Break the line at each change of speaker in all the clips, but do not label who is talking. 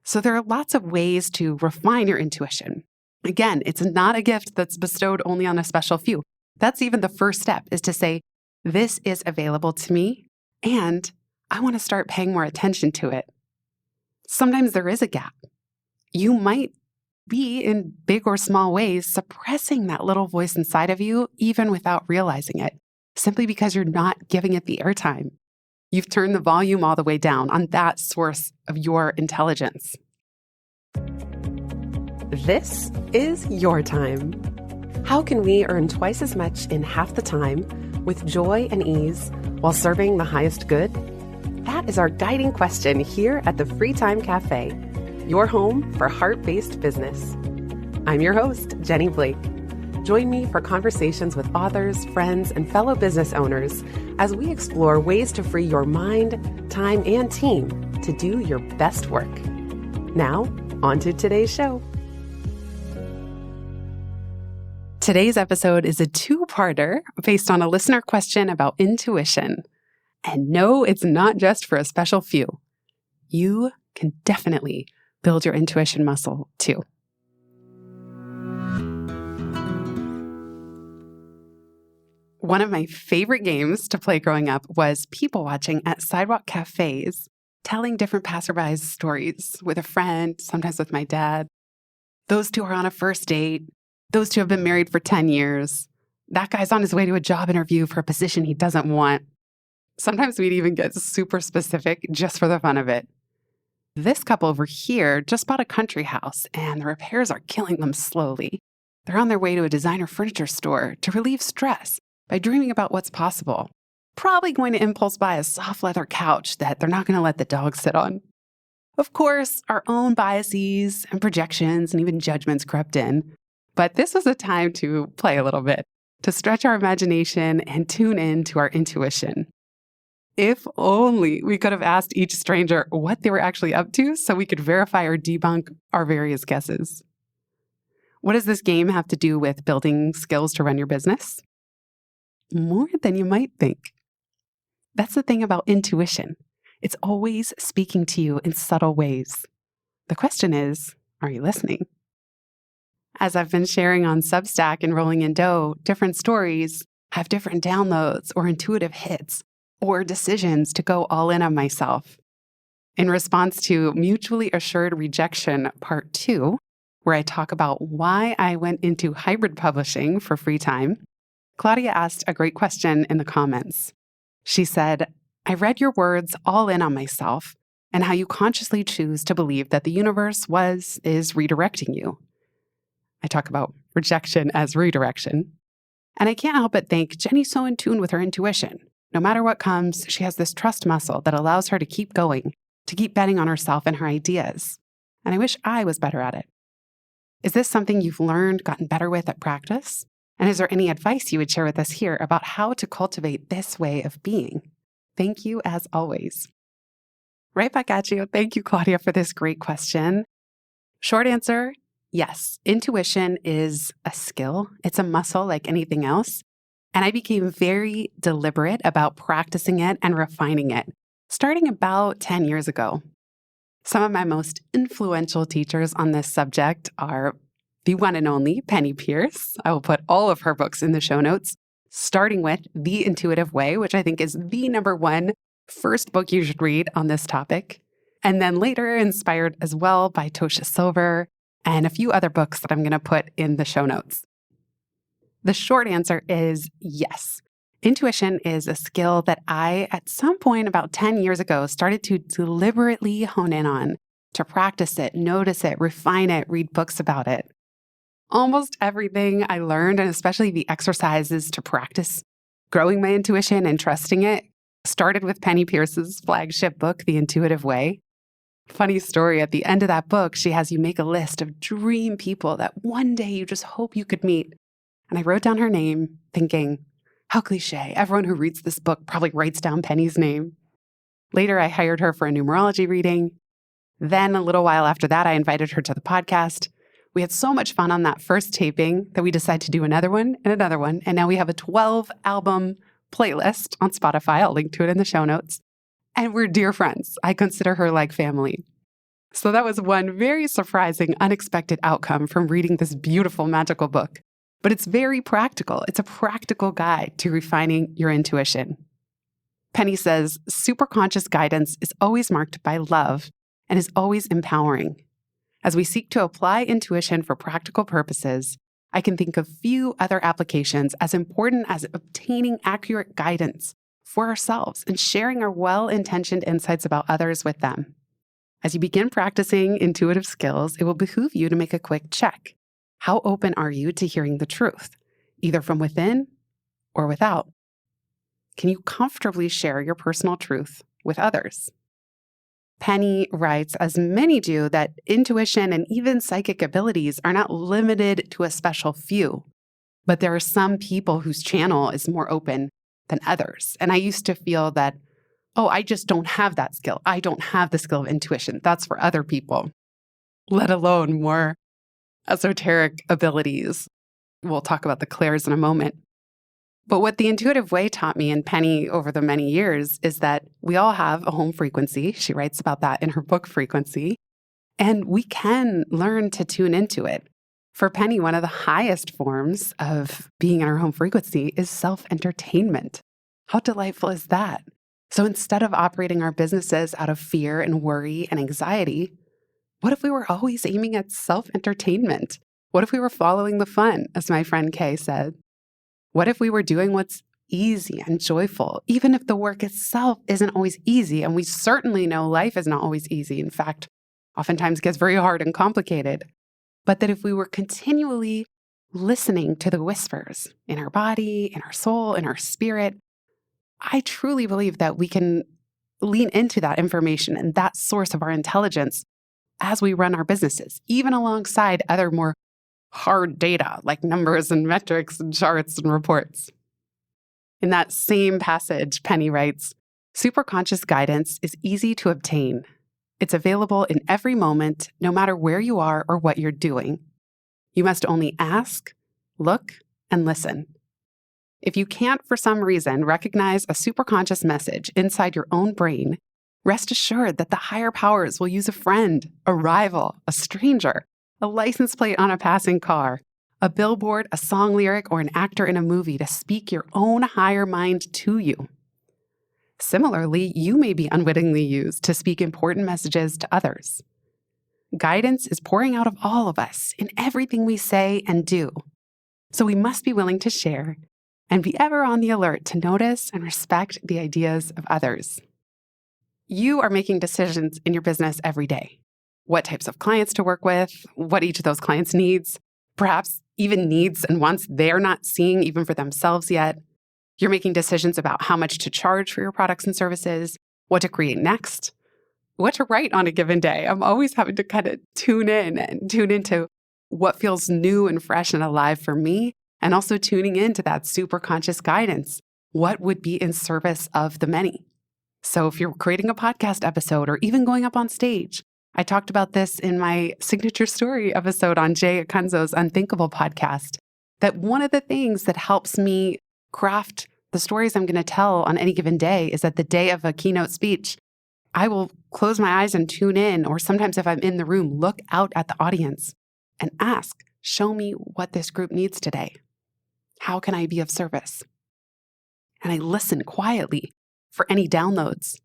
So there are lots of ways to refine your intuition. Again, it's not a gift that's bestowed only on a special few. That's even the first step, is to say, this is available to me, and I want to start paying more attention to it. Sometimes there is a gap. You might be, in big or small ways, suppressing that little voice inside of you, even without realizing it, simply because you're not giving it the airtime. You've turned the volume all the way down on that source of your intelligence. This is your time. How can we earn twice as much in half the time with joy and ease while serving the highest good? That is our guiding question here at the Free Time Cafe, your home for heart-based business. I'm your host, Jenny Blake. Join me for conversations with authors, friends, and fellow business owners as we explore ways to free your mind, time, and team to do your best work. Now, on to today's show. Today's episode is a two-parter based on a listener question about intuition. And no, it's not just for a special few. You can definitely build your intuition muscle too. One of my favorite games to play growing up was people watching at sidewalk cafes, telling different passerbys stories with a friend, sometimes with my dad. Those two are on a first date. Those two have been married for 10 years. That guy's on his way to a job interview for a position he doesn't want. Sometimes we'd even get super specific just for the fun of it. This couple over here just bought a country house, and the repairs are killing them slowly. They're on their way to a designer furniture store to relieve stress by dreaming about what's possible. Probably going to impulse buy a soft leather couch that they're not going to let the dog sit on. Of course, our own biases and projections and even judgments crept in. But this was a time to play a little bit, to stretch our imagination and tune in to our intuition. If only we could have asked each stranger what they were actually up to so we could verify or debunk our various guesses. What does this game have to do with building skills to run your business? More than you might think. That's the thing about intuition. It's always speaking to you in subtle ways. The question is, are you listening? As I've been sharing on Substack and Rolling in Dough, different stories have different downloads or intuitive hits or decisions to go all in on myself. In response to Mutually Assured Rejection Part 2, where I talk about why I went into hybrid publishing for free time, Claudia asked a great question in the comments. She said, I read your words all in on myself and how you consciously choose to believe that the universe is redirecting you. I talk about rejection as redirection. And I can't help but think Jenny's so in tune with her intuition. No matter what comes, she has this trust muscle that allows her to keep going, to keep betting on herself and her ideas. And I wish I was better at it. Is this something you've learned, gotten better with at practice? And is there any advice you would share with us here about how to cultivate this way of being? Thank you as always. Right back at you. Thank you, Claudia, for this great question. Short answer, yes. Intuition is a skill. It's a muscle like anything else. And I became very deliberate about practicing it and refining it, starting about 10 years ago. Some of my most influential teachers on this subject are the one and only Penny Pierce. I will put all of her books in the show notes, starting with The Intuitive Way, which I think is the number one first book you should read on this topic. And then later inspired as well by Tosha Silver and a few other books that I'm going to put in the show notes. The short answer is yes. Intuition is a skill that I, at some point about 10 years ago, started to deliberately hone in on, to practice it, notice it, refine it, read books about it. Almost everything I learned, and especially the exercises to practice growing my intuition and trusting it, started with Penny Pierce's flagship book, The Intuitive Way. Funny story, at the end of that book, she has you make a list of dream people that one day you just hope you could meet. And I wrote down her name, thinking, how cliche, everyone who reads this book probably writes down Penny's name. Later, I hired her for a numerology reading. Then, a little while after that, I invited her to the podcast. We had so much fun on that first taping that we decided to do another one, and now we have a 12-album playlist on Spotify. I'll link to it in the show notes. And we're dear friends. I consider her like family. So that was one very surprising, unexpected outcome from reading this beautiful, magical book. But it's very practical. It's a practical guide to refining your intuition. Penny says, superconscious guidance is always marked by love and is always empowering. As we seek to apply intuition for practical purposes, I can think of few other applications as important as obtaining accurate guidance for ourselves and sharing our well-intentioned insights about others with them. As you begin practicing intuitive skills, it will behoove you to make a quick check. How open are you to hearing the truth, either from within or without? Can you comfortably share your personal truth with others? Penny writes, as many do, that intuition and even psychic abilities are not limited to a special few, but there are some people whose channel is more open than others. And I used to feel that, oh, I just don't have that skill. I don't have the skill of intuition. That's for other people, let alone more esoteric abilities. We'll talk about the clairs in a moment. But what the intuitive way taught me and Penny over the many years is that we all have a home frequency. She writes about that in her book, Frequency, and we can learn to tune into it. For Penny, one of the highest forms of being in our home frequency is self-entertainment. How delightful is that? So instead of operating our businesses out of fear and worry and anxiety, what if we were always aiming at self-entertainment? What if we were following the fun, as my friend Kay said? What if we were doing what's easy and joyful, even if the work itself isn't always easy? And we certainly know life is not always easy. In fact, oftentimes gets very hard and complicated. But that if we were continually listening to the whispers in our body, in our soul, in our spirit, I truly believe that we can lean into that information and that source of our intelligence as we run our businesses, even alongside other more hard data like numbers and metrics and charts and reports. In that same passage, Penny writes, superconscious guidance is easy to obtain. It's available in every moment, no matter where you are or what you're doing. You must only ask, look, and listen. If you can't, for some reason, recognize a superconscious message inside your own brain, rest assured that the higher powers will use a friend, a rival, a stranger, a license plate on a passing car, a billboard, a song lyric, or an actor in a movie to speak your own higher mind to you. Similarly, you may be unwittingly used to speak important messages to others. Guidance is pouring out of all of us in everything we say and do. So we must be willing to share and be ever on the alert to notice and respect the ideas of others. You are making decisions in your business every day. What types of clients to work with, what each of those clients needs, perhaps even needs and wants they're not seeing even for themselves yet. You're making decisions about how much to charge for your products and services, what to create next, what to write on a given day. I'm always having to kind of tune in and tune into what feels new and fresh and alive for me, and also tuning into that super conscious guidance. What would be in service of the many? So if you're creating a podcast episode or even going up on stage, I talked about this in my signature story episode on Jay Akunzo's Unthinkable podcast, that one of the things that helps me craft the stories I'm going to tell on any given day is that the day of a keynote speech, I will close my eyes and tune in, or sometimes if I'm in the room, look out at the audience and ask, show me what this group needs today. How can I be of service? And I listen quietly for any downloads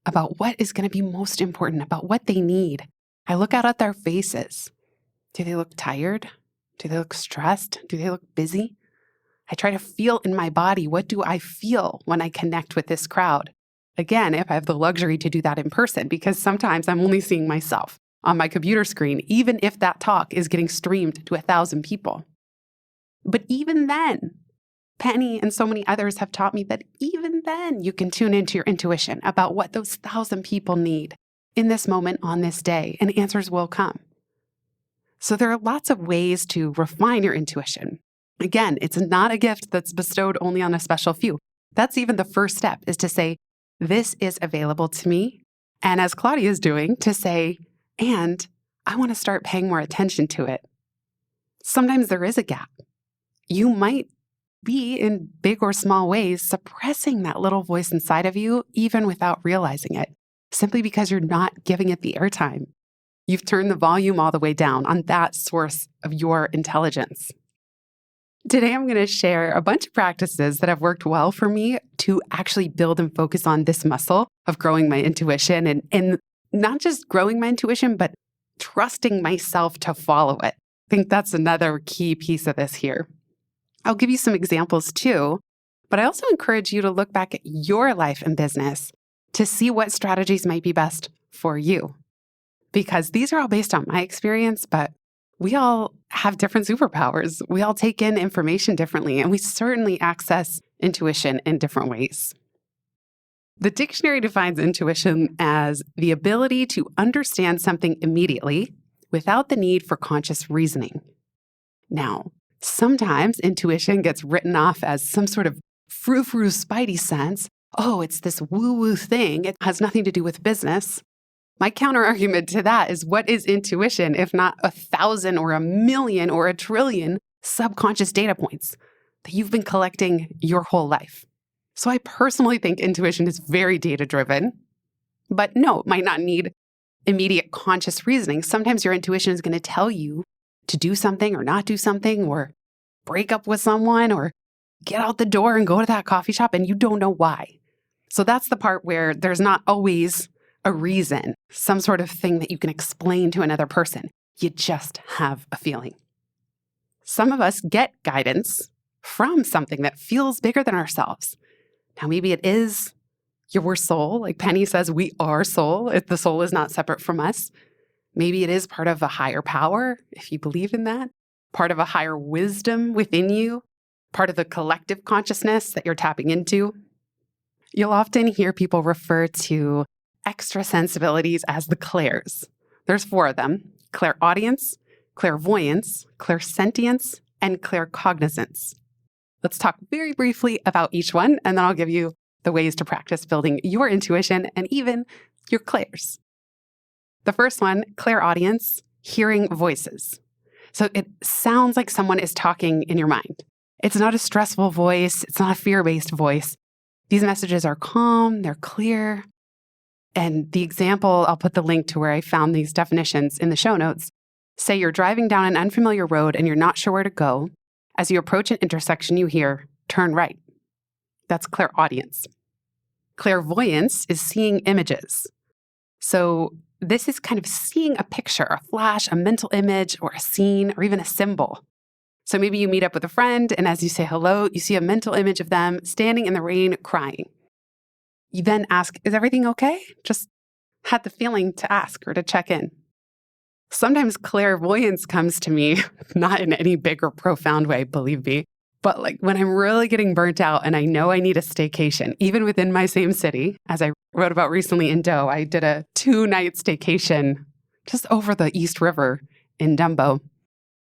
about what is going to be most important, about what they need. I look out at their faces. Do they look tired? Do they look stressed? Do they look busy? I try to feel in my body, what do I feel when I connect with this crowd? Again, if I have the luxury to do that in person, because sometimes I'm only seeing myself on my computer screen, even if that talk is getting streamed to 1,000 people. But even then, Penny and so many others have taught me that even then you can tune into your intuition about what those 1,000 people need in this moment on this day, and answers will come. So there are lots of ways to refine your intuition. Again, it's not a gift that's bestowed only on a special few. That's even the first step, is to say, this is available to me. And as Claudia is doing, to say, and I want to start paying more attention to it. Sometimes there is a gap. You might be, in big or small ways, suppressing that little voice inside of you, even without realizing it, simply because you're not giving it the airtime. You've turned the volume all the way down on that source of your intelligence. Today, I'm going to share a bunch of practices that have worked well for me to actually build and focus on this muscle of growing my intuition and not just growing my intuition, but trusting myself to follow it. I think that's another key piece of this here. I'll give you some examples too, but I also encourage you to look back at your life and business to see what strategies might be best for you. Because these are all based on my experience, but we all have different superpowers. We all take in information differently, and we certainly access intuition in different ways. The dictionary defines intuition as the ability to understand something immediately without the need for conscious reasoning. Now, sometimes intuition gets written off as some sort of frou-frou spidey sense. Oh, it's this woo-woo thing. It has nothing to do with business. My counter-argument to that is, what is intuition if not 1,000 or 1,000,000 or 1,000,000,000 subconscious data points that you've been collecting your whole life? So I personally think intuition is very data-driven, but no, it might not need immediate conscious reasoning. Sometimes your intuition is going to tell you to do something or not do something, or break up with someone, or get out the door and go to that coffee shop, and you don't know why. So that's the part where there's not always a reason, some sort of thing that you can explain to another person. You just have a feeling. Some of us get guidance from something that feels bigger than ourselves. Now, maybe it is your soul. Like Penny says, we are soul. If the soul is not separate from us. Maybe it is part of a higher power, if you believe in that, part of a higher wisdom within you, part of the collective consciousness that you're tapping into. You'll often hear people refer to extra sensibilities as the clairs. There's 4 of them: clairaudience, clairvoyance, clairsentience, and claircognizance. Let's talk very briefly about each one, and then I'll give you the ways to practice building your intuition and even your clairs. The first one, clairaudience, hearing voices. So it sounds like someone is talking in your mind. It's not a stressful voice. It's not a fear-based voice. These messages are calm, they're clear. And the example, I'll put the link to where I found these definitions in the show notes. Say you're driving down an unfamiliar road and you're not sure where to go. As you approach an intersection, you hear, turn right. That's clairaudience. Clairvoyance is seeing images. So this is kind of seeing a picture, a flash, a mental image, or a scene, or even a symbol. So maybe you meet up with a friend, and as you say hello, you see a mental image of them standing in the rain crying. You then ask, is everything okay? Just had the feeling to ask or to check in. Sometimes clairvoyance comes to me, not in any big or profound way, believe me, but like when I'm really getting burnt out and I know I need a staycation, even within my same city. As I wrote about recently in Doe, I did a 2-night staycation just over the East River in Dumbo.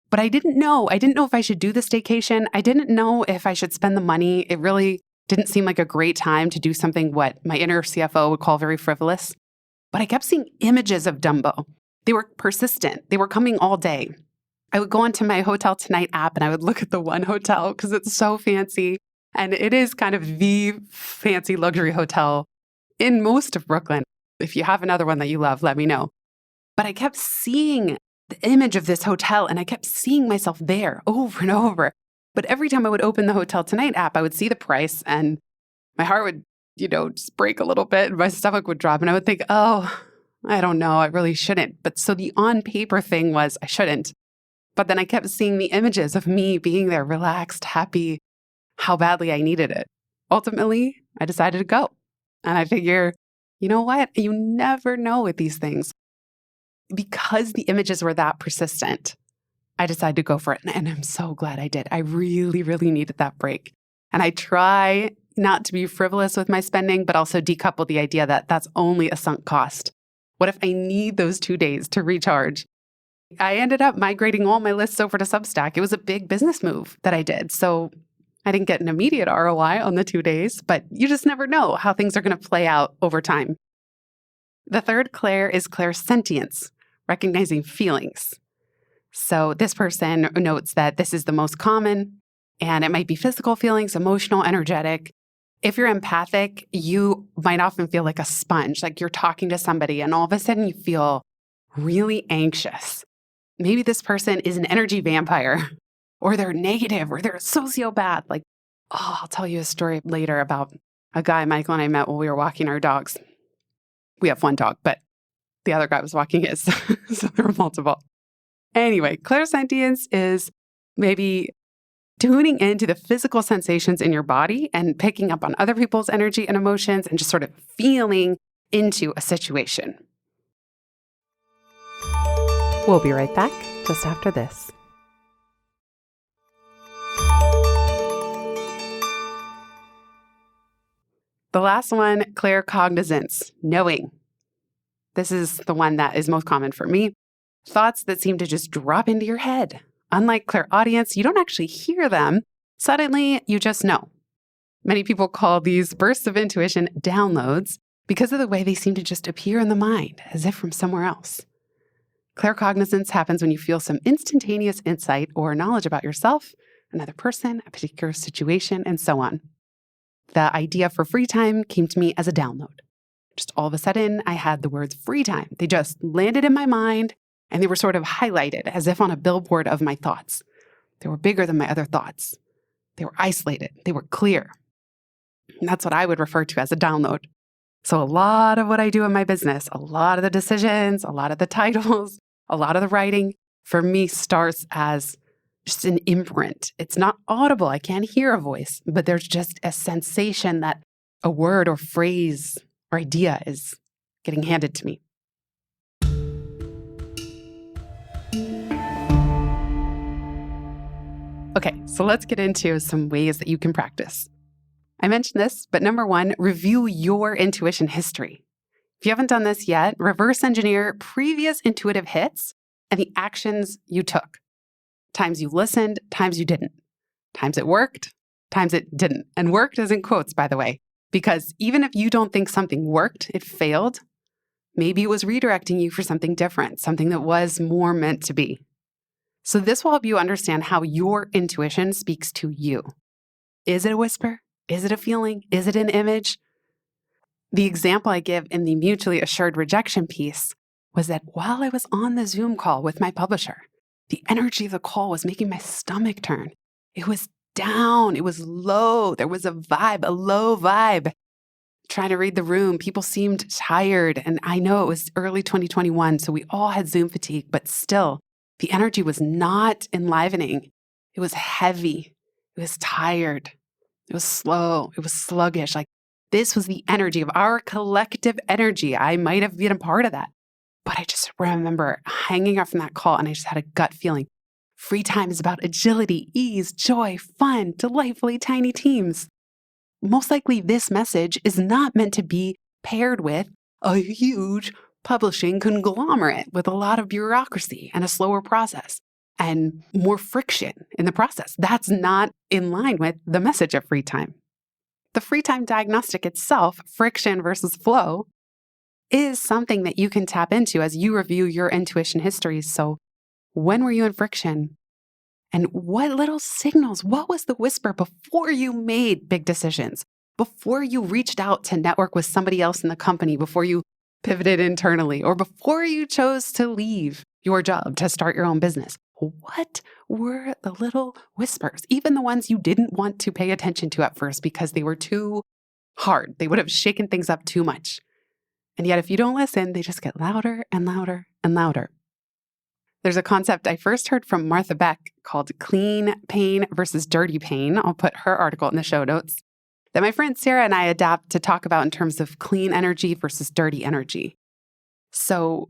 But I didn't know if I should do the staycation. I didn't know if I should spend the money. It really didn't seem like a great time to do something what my inner CFO would call very frivolous. But I kept seeing images of Dumbo. They were persistent. They were coming all day. I would go onto my Hotel Tonight app and I would look at the one hotel because it's so fancy. And it is kind of the fancy luxury hotel in most of Brooklyn. If you have another one that you love, let me know. But I kept seeing the image of this hotel and I kept seeing myself there over and over. But every time I would open the Hotel Tonight app, I would see the price and my heart would, just break a little bit and my stomach would drop and I would think, oh, I don't know, I really shouldn't. But so the on paper thing was I shouldn't. But then I kept seeing the images of me being there, relaxed, happy, how badly I needed it. Ultimately, I decided to go. And I figure, you know what? You never know with these things. Because the images were that persistent, I decided to go for it. And I'm so glad I did. I really, really needed that break. And I try not to be frivolous with my spending, but also decouple the idea that that's only a sunk cost. What if I need those 2 days to recharge? I ended up migrating all my lists over to Substack. It was a big business move that I did. So I didn't get an immediate ROI on the 2 days, but you just never know how things are going to play out over time. The third clair is clairsentience, recognizing feelings. So this person notes that this is the most common, and it might be physical feelings, emotional, energetic. If you're empathic, you might often feel like a sponge, like you're talking to somebody and all of a sudden you feel really anxious. Maybe this person is an energy vampire, or they're negative, or they're a sociopath. I'll tell you a story later about a guy Michael and I met while we were walking our dogs. We have one dog, but the other guy was walking his, so there were multiple. Anyway, clairsentience is maybe tuning into the physical sensations in your body and picking up on other people's energy and emotions and just sort of feeling into a situation. We'll be right back just after this. The last one, claircognizance, knowing. This is the one that is most common for me. Thoughts that seem to just drop into your head. Unlike clairaudience, you don't actually hear them. Suddenly, you just know. Many people call these bursts of intuition downloads because of the way they seem to just appear in the mind, as if from somewhere else. Claircognizance happens when you feel some instantaneous insight or knowledge about yourself, another person, a particular situation, and so on. The idea for free time came to me as a download. Just all of a sudden, I had the words free time. They just landed in my mind, and they were sort of highlighted as if on a billboard of my thoughts. They were bigger than my other thoughts. They were isolated. They were clear. And that's what I would refer to as a download. So a lot of what I do in my business, a lot of the decisions, a lot of the titles, a lot of the writing, for me starts as just an imprint. It's not audible. I can't hear a voice, but there's just a sensation that a word or phrase or idea is getting handed to me. Okay, so let's get into some ways that you can practice. I mentioned this, but number one, review your intuition history. If you haven't done this yet, reverse engineer previous intuitive hits and the actions you took. Times you listened, times you didn't. Times it worked, times it didn't. And worked is in quotes, by the way, because even if you don't think something worked, it failed, maybe it was redirecting you for something different, something that was more meant to be. So this will help you understand how your intuition speaks to you. Is it a whisper? Is it a feeling? Is it an image? The example I give in the mutually assured rejection piece was that while I was on the Zoom call with my publisher, the energy of the call was making my stomach turn. It was down. It was low. There was a vibe, a low vibe. Trying to read the room, people seemed tired. And I know it was early 2021, so we all had Zoom fatigue, but still, the energy was not enlivening. It was heavy. It was tired. It was slow. It was sluggish. This was the energy of our collective energy. I might have been a part of that. But I just remember hanging up from that call and I just had a gut feeling. Free time is about agility, ease, joy, fun, delightfully tiny teams. Most likely this message is not meant to be paired with a huge publishing conglomerate with a lot of bureaucracy and a slower process and more friction in the process. That's not in line with the message of free time. The free time diagnostic itself, friction versus flow, is something that you can tap into as you review your intuition histories. So when were you in friction? And what little signals, what was the whisper before you made big decisions, before you reached out to network with somebody else in the company, before you pivoted internally, or before you chose to leave your job to start your own business? What were the little whispers, even the ones you didn't want to pay attention to at first because they were too hard? They would have shaken things up too much. And yet if you don't listen, they just get louder and louder and louder. There's a concept I first heard from Martha Beck called clean pain versus dirty pain. I'll put her article in the show notes, that my friend Sarah and I adapt to talk about in terms of clean energy versus dirty energy. So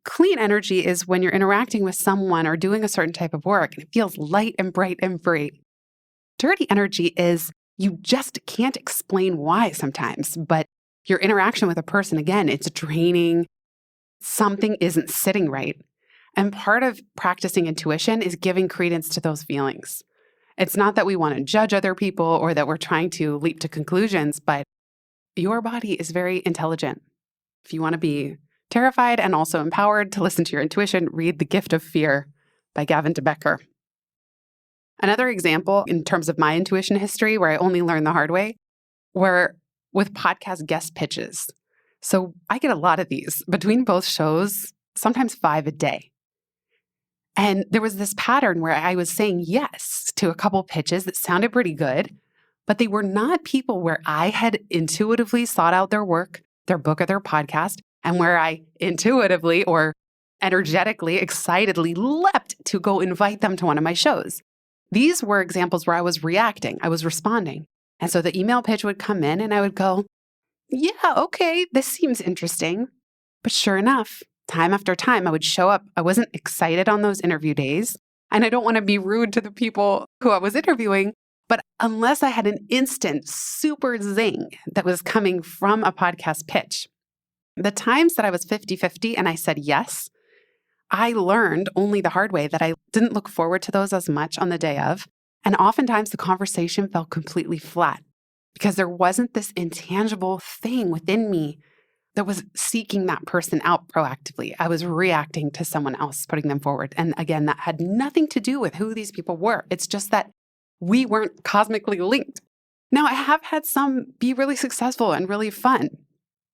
clean energy is when you're interacting with someone or doing a certain type of work and it feels light and bright and free. Dirty energy is you just can't explain why sometimes, but your interaction with a person, again, it's draining. Something isn't sitting right. And part of practicing intuition is giving credence to those feelings. It's not that we want to judge other people or that we're trying to leap to conclusions, but your body is very intelligent. If you want to be terrified and also empowered to listen to your intuition, read The Gift of Fear by Gavin de Becker. Another example in terms of my intuition history, where I only learned the hard way, were with podcast guest pitches. So I get a lot of these. Between both shows, sometimes 5 a day. And there was this pattern where I was saying yes to a couple pitches that sounded pretty good, but they were not people where I had intuitively sought out their work, their book, or their podcast, and where I intuitively or energetically, excitedly leapt to go invite them to one of my shows. These were examples where I was reacting, I was responding. And so the email pitch would come in and I would go, yeah, okay, this seems interesting. But sure enough, time after time, I would show up. I wasn't excited on those interview days. And I don't want to be rude to the people who I was interviewing, but unless I had an instant super zing that was coming from a podcast pitch, the times that I was 50-50 and I said yes, I learned only the hard way that I didn't look forward to those as much on the day of. And oftentimes the conversation felt completely flat because there wasn't this intangible thing within me that was seeking that person out proactively. I was reacting to someone else, putting them forward. And again, that had nothing to do with who these people were. It's just that we weren't cosmically linked. Now, I have had some be really successful and really fun,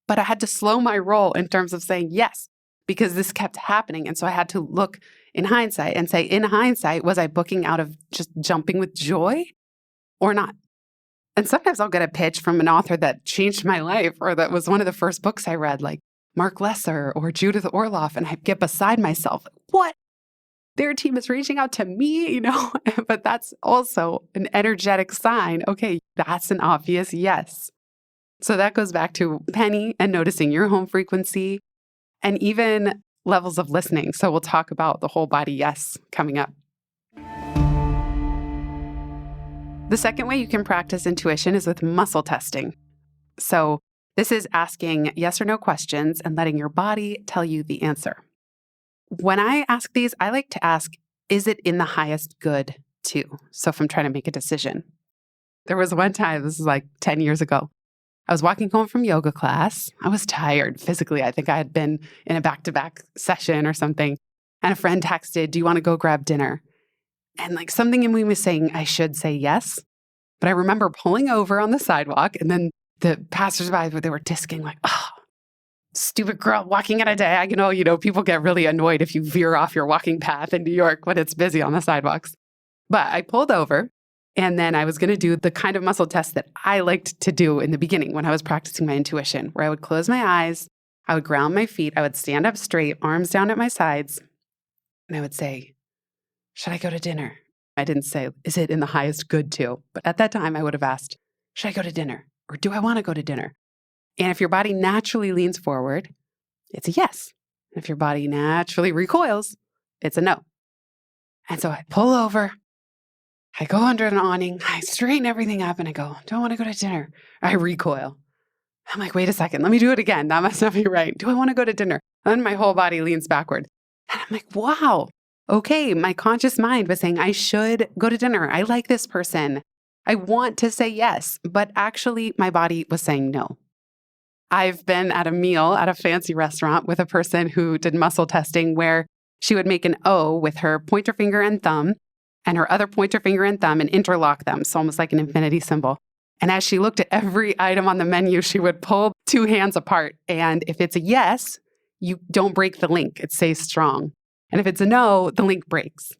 but I had to slow my roll in terms of saying yes, because this kept happening. And so I had to look in hindsight and say, in hindsight, was I booking out of just jumping with joy or not? And sometimes I'll get a pitch from an author that changed my life or that was one of the first books I read, like Mark Lesser or Judith Orloff, and I get beside myself. What? Their team is reaching out to me, But that's also an energetic sign. Okay, that's an obvious yes. So that goes back to Penny and noticing your home frequency and even levels of listening. So we'll talk about the whole body yes coming up. The second way you can practice intuition is with muscle testing. So this is asking yes or no questions and letting your body tell you the answer. When I ask these, I like to ask, is it in the highest good too? So if I'm trying to make a decision. There was one time, this is like 10 years ago, I was walking home from yoga class. I was tired physically. I think I had been in a back-to-back session or something. And a friend texted, do you want to go grab dinner? And like something in me was saying I should say yes. But I remember pulling over on the sidewalk and then the passersby, they were disking like, oh, stupid girl walking in a diagonal. People get really annoyed if you veer off your walking path in New York when it's busy on the sidewalks. But I pulled over and then I was going to do the kind of muscle test that I liked to do in the beginning when I was practicing my intuition, where I would close my eyes, I would ground my feet, I would stand up straight, arms down at my sides, and I would say, should I go to dinner? I didn't say, is it in the highest good too? But at that time, I would have asked, should I go to dinner? Or do I want to go to dinner? And if your body naturally leans forward, it's a yes. And if your body naturally recoils, it's a no. And so I pull over, I go under an awning, I straighten everything up and I go, do I want to go to dinner? I recoil. I'm like, wait a second, let me do it again. That must not be right. Do I want to go to dinner? And then my whole body leans backward. And I'm like, wow. Okay, my conscious mind was saying I should go to dinner. I like this person. I want to say yes, but actually my body was saying no. I've been at a meal at a fancy restaurant with a person who did muscle testing where she would make an O with her pointer finger and thumb and her other pointer finger and thumb and interlock them. So almost like an infinity symbol. And as she looked at every item on the menu, she would pull two hands apart. And if it's a yes, you don't break the link. It stays strong. And if it's a no, the link breaks.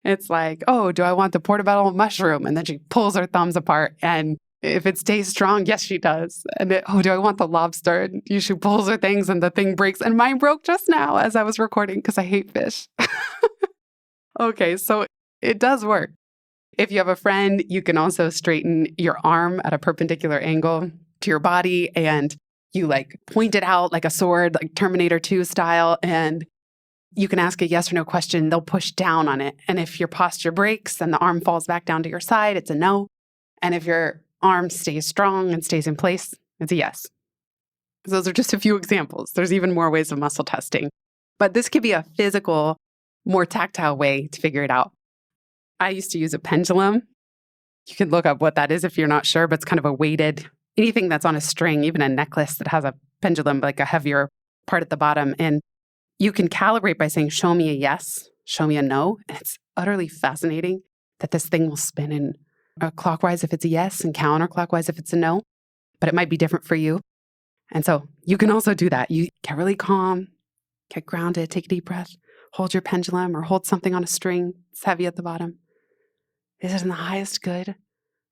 It's like, oh, do I want the portobello mushroom? And then she pulls her thumbs apart. And if it stays strong, yes, she does. And do I want the lobster? And she pulls her things and the thing breaks. And mine broke just now as I was recording because I hate fish. Okay, so it does work. If you have a friend, you can also straighten your arm at a perpendicular angle to your body. And you point it out like a sword, like Terminator 2 style. And you can ask a yes or no question. They'll push down on it. And if your posture breaks and the arm falls back down to your side, it's a no. And if your arm stays strong and stays in place, it's a yes. Those are just a few examples. There's even more ways of muscle testing. But this could be a physical, more tactile way to figure it out. I used to use a pendulum. You can look up what that is if you're not sure, but it's kind of a weighted, anything that's on a string, even a necklace that has a pendulum, like a heavier part at the bottom. And you can calibrate by saying, show me a yes, show me a no. And it's utterly fascinating that this thing will spin in clockwise if it's a yes and counterclockwise if it's a no. But it might be different for you. And so you can also do that. You get really calm, Get grounded, take a deep breath, hold your pendulum or hold something on a string. It's heavy at the bottom. Is it in the highest good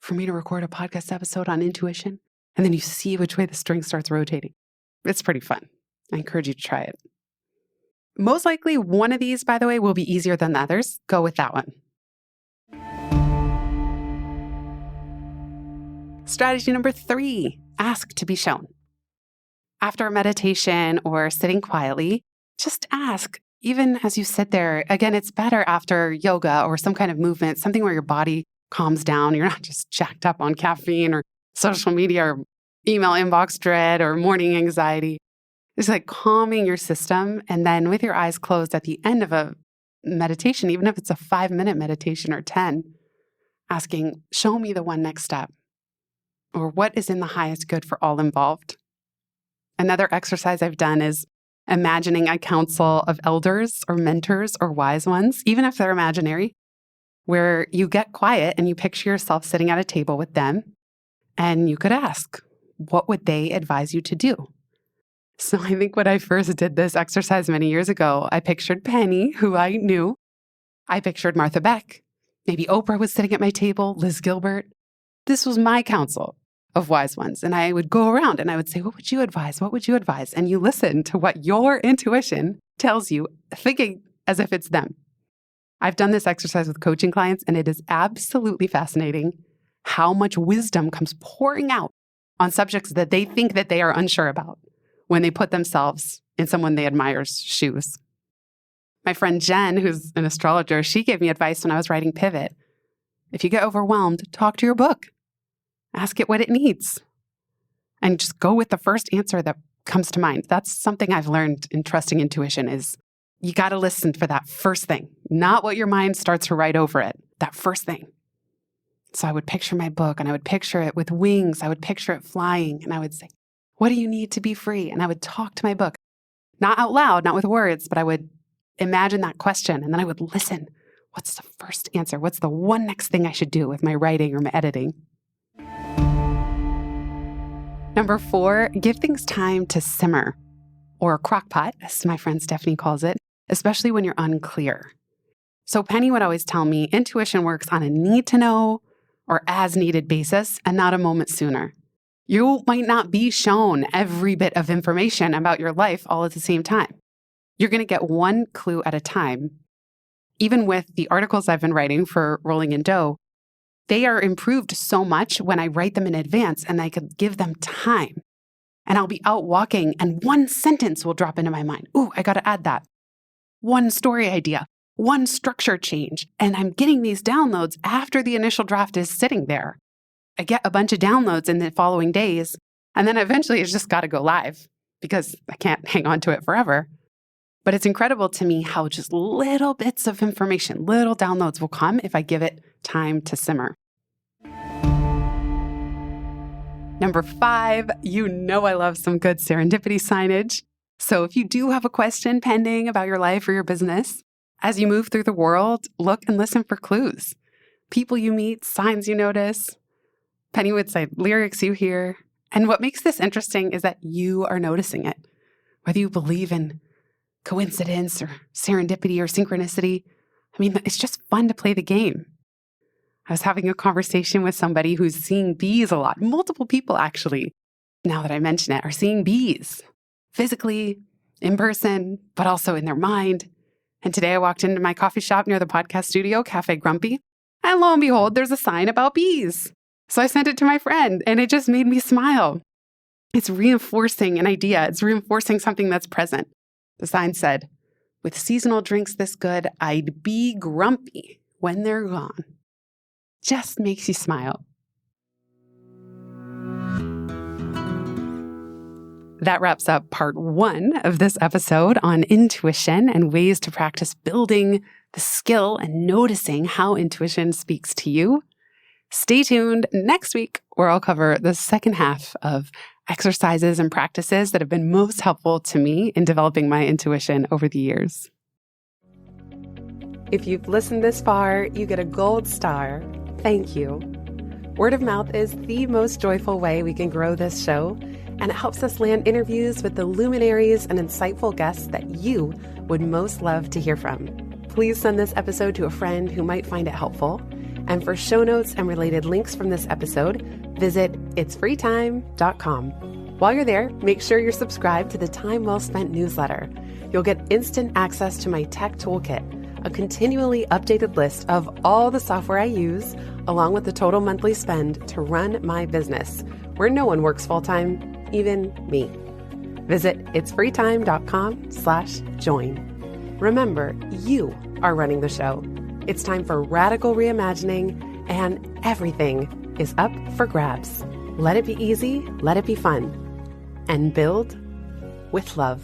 for me to record a podcast episode on intuition? And then you see which way the string starts rotating. It's pretty fun. I encourage you to try it. Most likely one of these, by the way, will be easier than the others. Go with that one. Strategy number 3, ask to be shown. After a meditation or sitting quietly, just ask, even as you sit there. Again, it's better after yoga or some kind of movement, something where your body calms down. You're not just jacked up on caffeine or social media or email inbox dread or morning anxiety. It's like calming your system. And then with your eyes closed at the end of a meditation, even if it's a 5-minute meditation or 10, asking, show me the one next step, or what is in the highest good for all involved. Another exercise I've done is imagining a council of elders or mentors or wise ones, even if they're imaginary, where you get quiet and you picture yourself sitting at a table with them, and you could ask, what would they advise you to do? So I think when I first did this exercise many years ago, I pictured Penny, who I knew. I pictured Martha Beck. Maybe Oprah was sitting at my table, Liz Gilbert. This was my council of wise ones. And I would go around and I would say, what would you advise? What would you advise? And you listen to what your intuition tells you, thinking as if it's them. I've done this exercise with coaching clients, and it is absolutely fascinating how much wisdom comes pouring out on subjects that they think that they are unsure about when they put themselves in someone they admire's shoes. My friend Jen, who's an astrologer, she gave me advice when I was writing Pivot. If you get overwhelmed, talk to your book. Ask it what it needs. And just go with the first answer that comes to mind. That's something I've learned in trusting intuition is you got to listen for that first thing, not what your mind starts to write over it, that first thing. So I would picture my book and I would picture it with wings. I would picture it flying and I would say, what do you need to be free? And I would talk to my book, not out loud, not with words, but I would imagine that question and then I would listen. What's the first answer? What's the one next thing I should do with my writing or my editing? Number 4, give things time to simmer, or crock pot, as my friend Stephanie calls it, especially when you're unclear. So Penny would always tell me intuition works on a need to know or as needed basis and not a moment sooner. You might not be shown every bit of information about your life all at the same time. You're going to get one clue at a time. Even with the articles I've been writing for Rolling in Dough, they are improved so much when I write them in advance and I could give them time. And I'll be out walking and one sentence will drop into my mind. Ooh, I got to add that. One story idea, one structure change. And I'm getting these downloads after the initial draft is sitting there. I get a bunch of downloads in the following days. And then eventually it's just got to go live because I can't hang on to it forever. But it's incredible to me how just little bits of information, little downloads will come if I give it time to simmer. Number 5, you know I love some good serendipity signage. So if you do have a question pending about your life or your business, as you move through the world, look and listen for clues. People you meet, signs you notice. Penny would say lyrics you hear. And what makes this interesting is that you are noticing it. Whether you believe in coincidence or serendipity or synchronicity, I mean, it's just fun to play the game. I was having a conversation with somebody who's seeing bees a lot. Multiple people, actually, now that I mention it, are seeing bees physically, in person, but also in their mind. And today I walked into my coffee shop near the podcast studio, Cafe Grumpy, and lo and behold, there's a sign about bees. So I sent it to my friend, and it just made me smile. It's reinforcing an idea. It's reinforcing something that's present. The sign said, with seasonal drinks this good, I'd be grumpy when they're gone. Just makes you smile. That wraps up part 1 of this episode on intuition and ways to practice building the skill and noticing how intuition speaks to you. Stay tuned next week, where I'll cover the second half of exercises and practices that have been most helpful to me in developing my intuition over the years. If you've listened this far, you get a gold star. Thank you. Word of mouth is the most joyful way we can grow this show. and it helps us land interviews with the luminaries and insightful guests that you would most love to hear from. Please send this episode to a friend who might find it helpful. And for show notes and related links from this episode, visit itsfreetime.com. While you're there, make sure you're subscribed to the Time Well Spent newsletter. You'll get instant access to my tech toolkit, a continually updated list of all the software I use, along with the total monthly spend to run my business, where no one works full-time, even me. Visit itsfreetime.com/join. Remember, you are running the show. It's time for radical reimagining, and everything is up for grabs. Let it be easy, let it be fun, and build with love.